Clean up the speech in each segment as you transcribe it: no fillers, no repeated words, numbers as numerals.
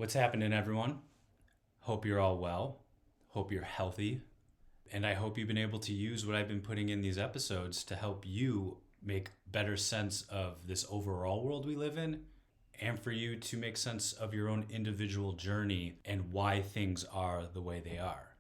What's happening, everyone? Hope you're all well. Hope you're healthy. And I hope you've been able to use what I've been putting in these episodes to help you make better sense of this overall world we live in, and for you to make sense of your own individual journey and why things are the way they are.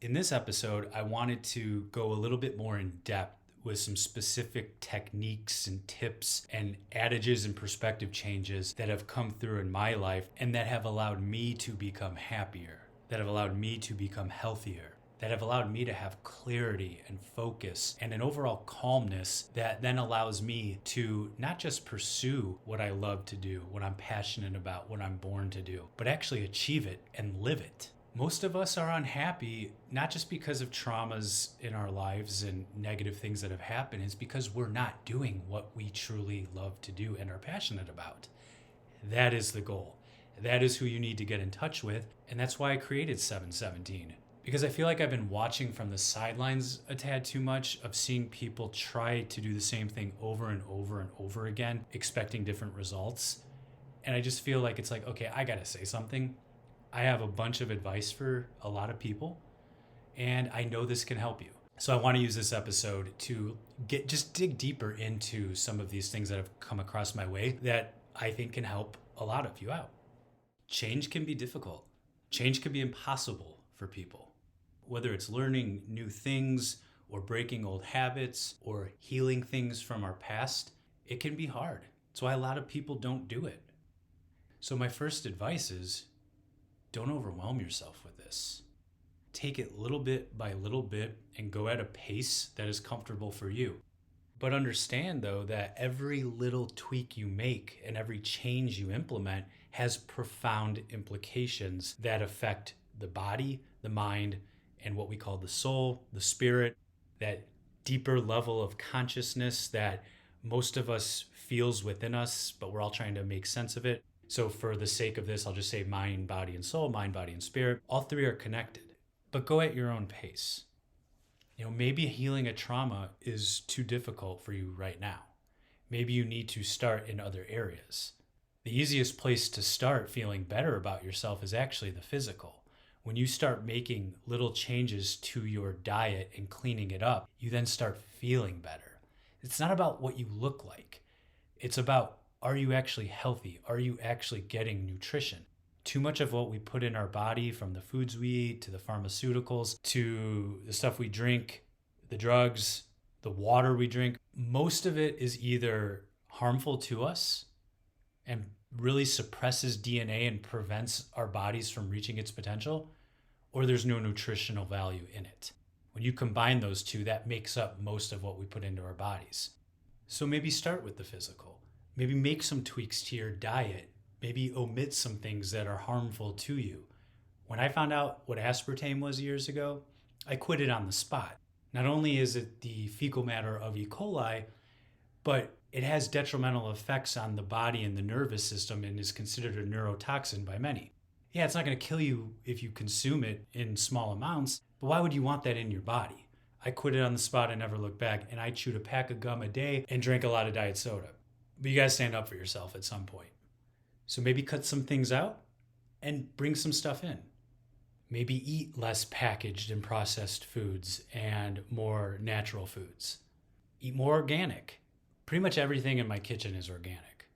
In this episode, I wanted to go a little bit more in depth with some specific techniques and tips and adages and perspective changes that have come through in my life and that have allowed me to become happier, that have allowed me to become healthier, that have allowed me to have clarity and focus and an overall calmness that then allows me to not just pursue what I love to do, what I'm passionate about, what I'm born to do, but actually achieve it and live it. Most of us are unhappy, not just because of traumas in our lives and negative things that have happened, it's because we're not doing what we truly love to do and are passionate about. That is the goal. That is who you need to get in touch with. And that's why I created 717. Because I feel like I've been watching from the sidelines a tad too much of seeing people try to do the same thing over and over and over again, expecting different results. And I just feel like it's like, okay, I gotta say something. I have a bunch of advice for a lot of people, and I know this can help you. So I want to use this episode to dig deeper into some of these things that have come across my way that I think can help a lot of you out. Change can be difficult. Change can be impossible for people. Whether it's learning new things or breaking old habits or healing things from our past, it can be hard. That's why a lot of people don't do it. So my first advice is, don't overwhelm yourself with this. Take it little bit by little bit and go at a pace that is comfortable for you. But understand, though, that every little tweak you make and every change you implement has profound implications that affect the body, the mind, and what we call the soul, the spirit, that deeper level of consciousness that most of us feels within us, but we're all trying to make sense of it. So for the sake of this, I'll just say mind, body, and soul, mind, body, and spirit. All three are connected, but go at your own pace. Maybe healing a trauma is too difficult for you right now. Maybe you need to start in other areas. The easiest place to start feeling better about yourself is actually the physical. When you start making little changes to your diet and cleaning it up, you then start feeling better. It's not about what you look like. It's about, are you actually healthy? Are you actually getting nutrition? Too much of what we put in our body, from the foods we eat to the pharmaceuticals to the stuff we drink, the drugs, the water we drink, most of it is either harmful to us and really suppresses DNA and prevents our bodies from reaching its potential, or there's no nutritional value in it. When you combine those two, that makes up most of what we put into our bodies. So maybe start with the physical. Maybe make some tweaks to your diet. Maybe omit some things that are harmful to you. When I found out what aspartame was years ago, I quit it on the spot. Not only is it the fecal matter of E. coli, but it has detrimental effects on the body and the nervous system and is considered a neurotoxin by many. Yeah, it's not going to kill you if you consume it in small amounts, but why would you want that in your body? I quit it on the spot and never looked back, and I chewed a pack of gum a day and drank a lot of diet soda. But you guys stand up for yourself at some point. So maybe cut some things out and bring some stuff in. Maybe eat less packaged and processed foods and more natural foods. Eat more organic. Pretty much everything in my kitchen is organic.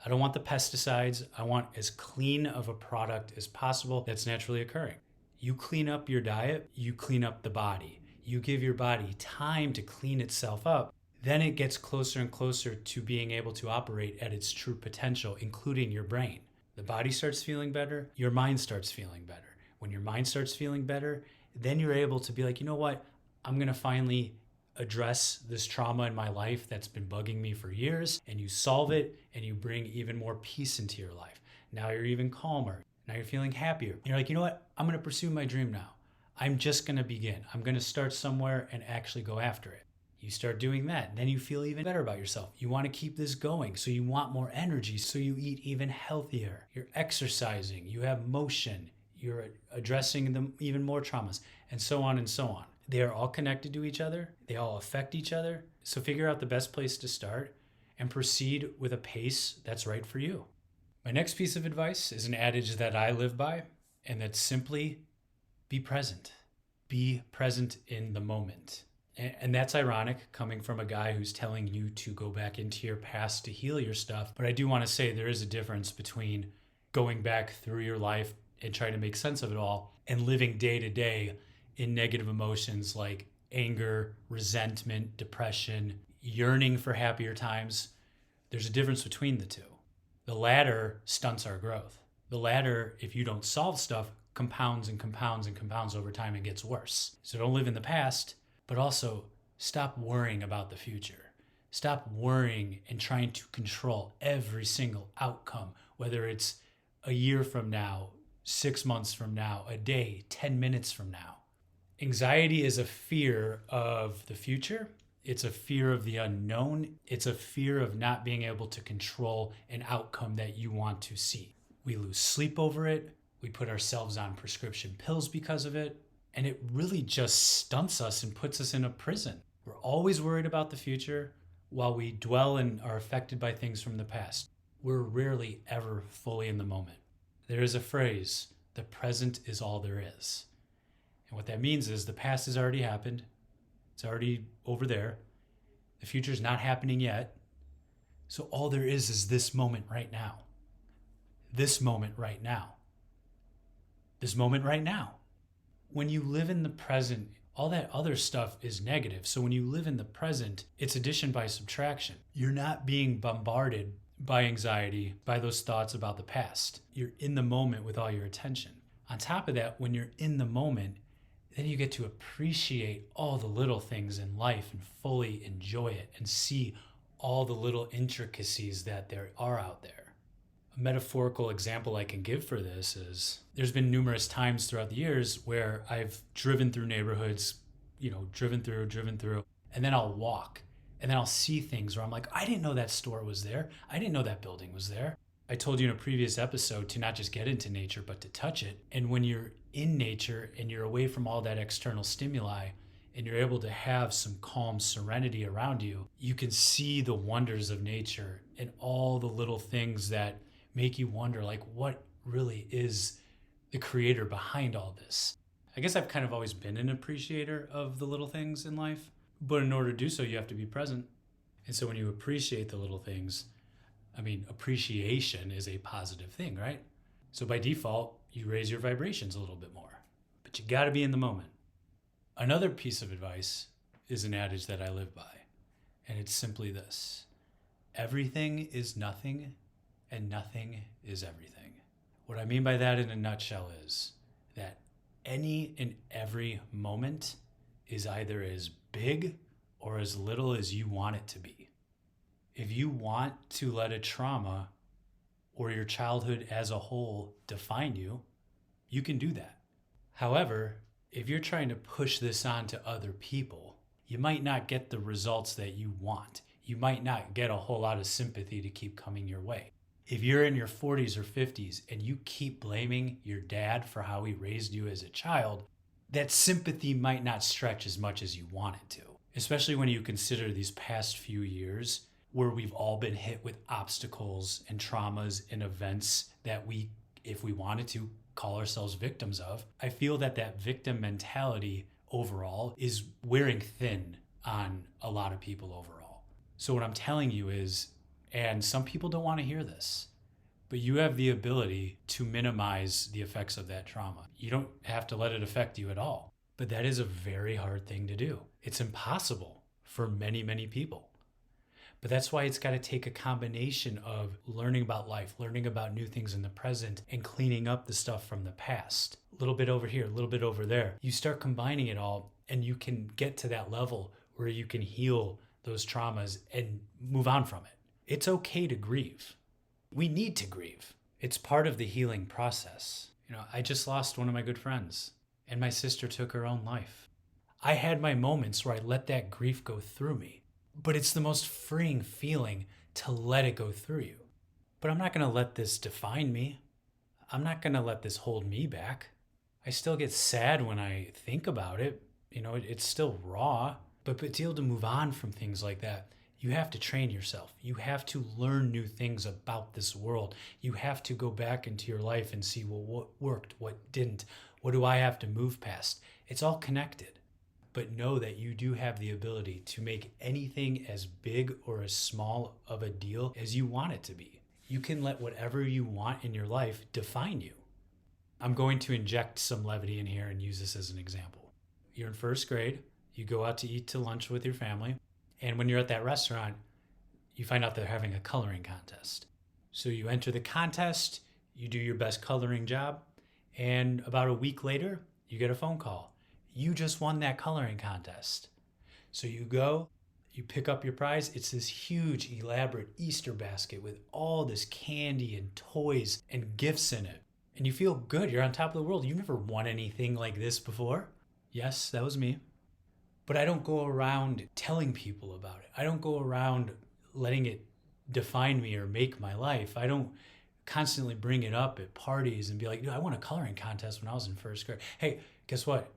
I don't want the pesticides. I want as clean of a product as possible that's naturally occurring. You clean up your diet, you clean up the body. You give your body time to clean itself up. Then it gets closer and closer to being able to operate at its true potential, including your brain. The body starts feeling better, your mind starts feeling better. When your mind starts feeling better, then you're able to be like, you know what? I'm going to finally address this trauma in my life that's been bugging me for years, and you solve it and you bring even more peace into your life. Now you're even calmer. Now you're feeling happier. You're like, you know what? I'm going to pursue my dream now. I'm just going to begin. I'm going to start somewhere and actually go after it. You start doing that, and then you feel even better about yourself. You want to keep this going, so you want more energy, so you eat even healthier. You're exercising, you have motion, you're addressing even more traumas, and so on and so on. They are all connected to each other. They all affect each other. So figure out the best place to start and proceed with a pace that's right for you. My next piece of advice is an adage that I live by, and that's simply be present. Be present in the moment. And that's ironic coming from a guy who's telling you to go back into your past to heal your stuff. But I do want to say there is a difference between going back through your life and trying to make sense of it all and living day to day in negative emotions like anger, resentment, depression, yearning for happier times. There's a difference between the two. The latter stunts our growth. The latter, if you don't solve stuff, compounds and compounds and compounds over time and gets worse. So don't live in the past, but also stop worrying about the future. Stop worrying and trying to control every single outcome, whether it's a year from now, 6 months from now, a day, 10 minutes from now. Anxiety is a fear of the future. It's a fear of the unknown. It's a fear of not being able to control an outcome that you want to see. We lose sleep over it. We put ourselves on prescription pills because of it. And it really just stunts us and puts us in a prison. We're always worried about the future while we dwell and are affected by things from the past. We're rarely ever fully in the moment. There is a phrase, the present is all there is. And what that means is the past has already happened. It's already over there. The future's not happening yet. So all there is this moment right now. This moment right now. This moment right now. When you live in the present, all that other stuff is negative. So when you live in the present, it's addition by subtraction. You're not being bombarded by anxiety, by those thoughts about the past. You're in the moment with all your attention. On top of that, when you're in the moment, then you get to appreciate all the little things in life and fully enjoy it and see all the little intricacies that there are out there. A metaphorical example I can give for this is there's been numerous times throughout the years where I've driven through neighborhoods, driven through, and then I'll walk and then I'll see things where I'm like, I didn't know that store was there. I didn't know that building was there. I told you in a previous episode to not just get into nature, but to touch it. And when you're in nature and you're away from all that external stimuli and you're able to have some calm serenity around you, you can see the wonders of nature and all the little things that make you wonder, like, what really is the creator behind all this? I guess I've kind of always been an appreciator of the little things in life, but in order to do so, you have to be present. And so when you appreciate the little things, appreciation is a positive thing, right? So by default, you raise your vibrations a little bit more, but you got to be in the moment. Another piece of advice is an adage that I live by, and it's simply this: everything is nothing, and nothing is everything. What I mean by that in a nutshell is that any and every moment is either as big or as little as you want it to be. If you want to let a trauma or your childhood as a whole define you, you can do that. However, if you're trying to push this on to other people, you might not get the results that you want. You might not get a whole lot of sympathy to keep coming your way. If you're in your 40s or 50s and you keep blaming your dad for how he raised you as a child, that sympathy might not stretch as much as you want it to, especially when you consider these past few years where we've all been hit with obstacles and traumas and events that we, if we wanted to, call ourselves victims of. I feel that victim mentality overall is wearing thin on a lot of people overall. So what I'm telling you is, and some people don't want to hear this, but you have the ability to minimize the effects of that trauma. You don't have to let it affect you at all. But that is a very hard thing to do. It's impossible for many, many people. But that's why it's got to take a combination of learning about life, learning about new things in the present, and cleaning up the stuff from the past. A little bit over here, a little bit over there. You start combining it all, and you can get to that level where you can heal those traumas and move on from it. It's okay to grieve. We need to grieve. It's part of the healing process. I just lost one of my good friends, and my sister took her own life. I had my moments where I let that grief go through me, but it's the most freeing feeling to let it go through you. But I'm not going to let this define me. I'm not going to let this hold me back. I still get sad when I think about it. It's still raw, but to be able to move on from things like that, You have to train yourself. You have to learn new things about this world. You have to go back into your life and see, well, what worked, what didn't, what do I have to move past? It's all connected. But know that you do have the ability to make anything as big or as small of a deal as you want it to be. You can let whatever you want in your life define you. I'm going to inject some levity in here and use this as an example. You're in first grade, you go out to eat to lunch with your family, and when you're at that restaurant, you find out they're having a coloring contest. So you enter the contest, you do your best coloring job, and about a week later, you get a phone call. You just won that coloring contest. So you go, you pick up your prize. It's this huge, elaborate Easter basket with all this candy and toys and gifts in it. And you feel good. You're on top of the world. You've never won anything like this before. Yes, that was me. But I don't go around telling people about it. I don't go around letting it define me or make my life. I don't constantly bring it up at parties and be like, dude, I won a coloring contest when I was in first grade. Hey, guess what?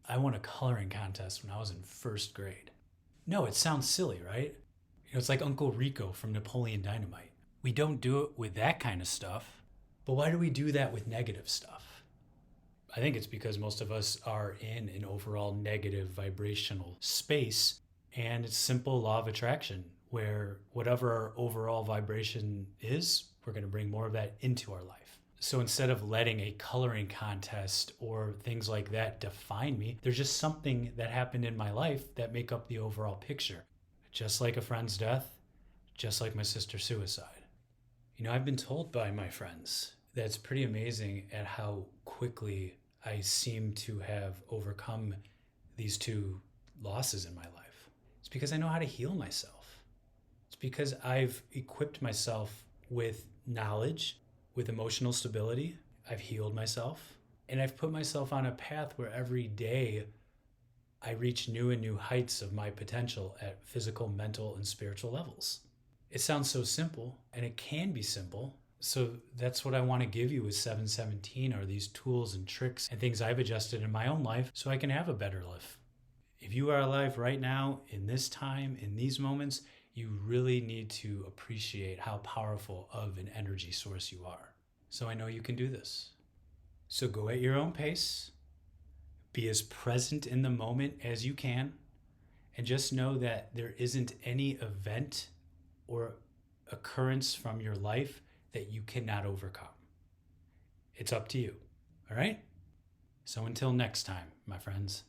I won a coloring contest when I was in first grade. No, it sounds silly, right? It's like Uncle Rico from Napoleon Dynamite. We don't do it with that kind of stuff. But why do we do that with negative stuff? I think it's because most of us are in an overall negative vibrational space, and it's simple law of attraction, where whatever our overall vibration is, we're going to bring more of that into our life. So instead of letting a coloring contest or things like that define me, there's just something that happened in my life that make up the overall picture. Just like a friend's death, just like my sister's suicide. I've been told by my friends that it's pretty amazing at how quickly I seem to have overcome these two losses in my life. It's because I know how to heal myself. It's because I've equipped myself with knowledge, with emotional stability. I've healed myself, and I've put myself on a path where every day I reach new and new heights of my potential at physical, mental, and spiritual levels. It sounds so simple, and it can be simple. So that's what I want to give you with 717 are these tools and tricks and things I've adjusted in my own life so I can have a better life. If you are alive right now, in this time, in these moments, you really need to appreciate how powerful of an energy source you are. So I know you can do this. So go at your own pace, be as present in the moment as you can, and just know that there isn't any event or occurrence from your life that you cannot overcome. It's up to you, all right? So until next time, my friends.